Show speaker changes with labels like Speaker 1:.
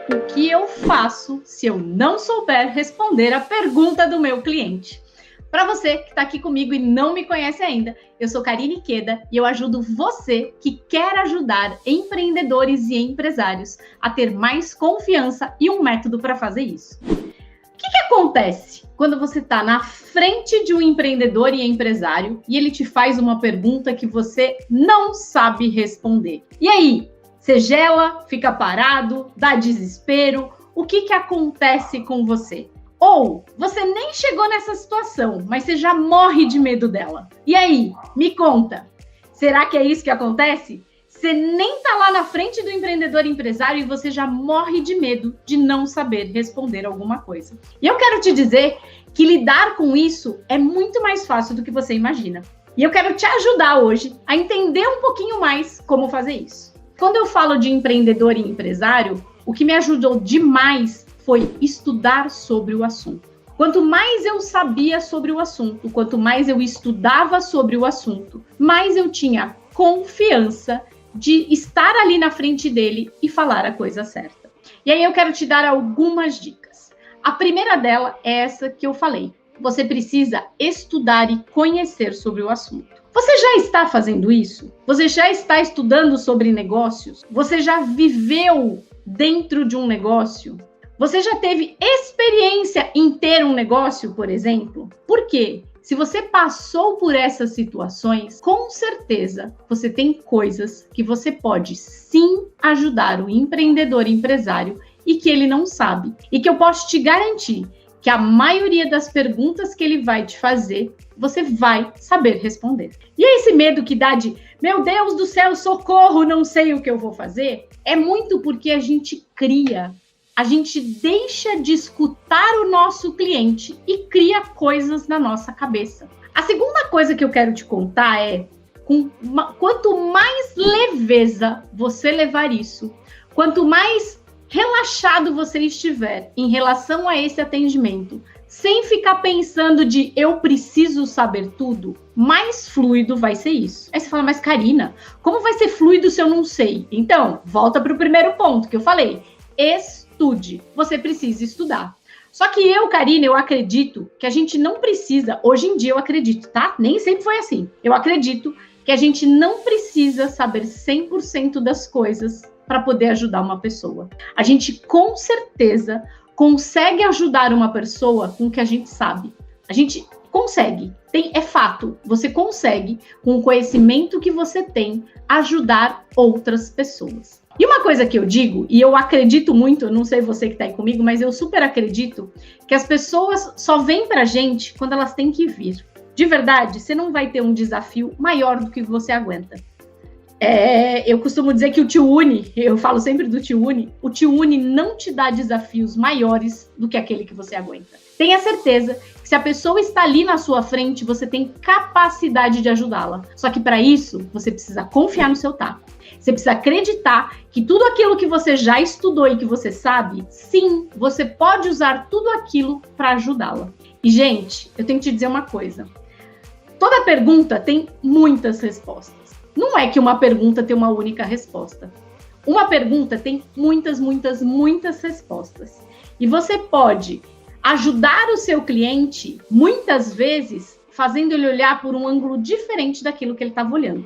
Speaker 1: O que eu faço se eu não souber responder a pergunta do meu cliente? Para você que está aqui comigo e não me conhece ainda, eu sou Karine Queda e eu ajudo você que quer ajudar empreendedores e empresários a ter mais confiança e um método para fazer isso. O que acontece quando você está na frente de um empreendedor e empresário e ele te faz uma pergunta que você não sabe responder? E aí? Você gela, fica parado, dá desespero? O que acontece com você? Ou você nem chegou nessa situação, mas você já morre de medo dela. E aí, me conta, será que é isso que acontece? Você nem tá lá na frente do empreendedor e empresário e você já morre de medo de não saber responder alguma coisa. E eu quero te dizer que lidar com isso é muito mais fácil do que você imagina. E eu quero te ajudar hoje a entender um pouquinho mais como fazer isso. Quando eu falo de empreendedor e empresário, o que me ajudou demais foi estudar sobre o assunto. Quanto mais eu sabia sobre o assunto, quanto mais eu estudava sobre o assunto, mais eu tinha confiança de estar ali na frente dele e falar a coisa certa. E aí eu quero te dar algumas dicas. A primeira dela é essa que eu falei. Você precisa estudar e conhecer sobre o assunto. Você já está fazendo isso? Você já está estudando sobre negócios? Você já viveu dentro de um negócio? Você já teve experiência em ter um negócio, por exemplo? Por quê? Se você passou por essas situações, com certeza você tem coisas que você pode sim ajudar o empreendedor empresário e que ele não sabe. E que eu posso te garantir que a maioria das perguntas que ele vai te fazer, você vai saber responder. E esse medo que dá de, meu Deus do céu, socorro, não sei o que eu vou fazer, é muito porque a gente deixa de escutar o nosso cliente e cria coisas na nossa cabeça. A segunda coisa que eu quero te contar é, quanto mais leveza você levar isso, quanto mais relaxado você estiver em relação a esse atendimento, sem ficar pensando de eu preciso saber tudo, mais fluido vai ser isso. Aí você fala, mas Karina, como vai ser fluido se eu não sei? Então, volta para o primeiro ponto que eu falei. Estude. Você precisa estudar. Só que Karina, eu acredito que a gente não precisa, hoje em dia eu acredito, tá? Nem sempre foi assim. Eu acredito que a gente não precisa saber 100% das coisas para poder ajudar uma pessoa. A gente com certeza consegue ajudar uma pessoa com o que a gente sabe. A gente consegue, é fato, você consegue, com o conhecimento que você tem, ajudar outras pessoas. E uma coisa que eu digo, e eu acredito muito, não sei você que está aí comigo, mas eu super acredito que as pessoas só vêm pra gente quando elas têm que vir. De verdade, você não vai ter um desafio maior do que você aguenta. Eu costumo dizer que o Tio Uni, eu falo sempre do Tio Uni, o Tio Uni não te dá desafios maiores do que aquele que você aguenta. Tenha certeza que se a pessoa está ali na sua frente, você tem capacidade de ajudá-la. Só que para isso, você precisa confiar no seu taco. Você precisa acreditar que tudo aquilo que você já estudou e que você sabe, sim, você pode usar tudo aquilo para ajudá-la. E, gente, eu tenho que te dizer uma coisa. Toda pergunta tem muitas respostas. Não é que uma pergunta tem uma única resposta. Uma pergunta tem muitas respostas. E você pode ajudar o seu cliente, muitas vezes, fazendo ele olhar por um ângulo diferente daquilo que ele estava olhando.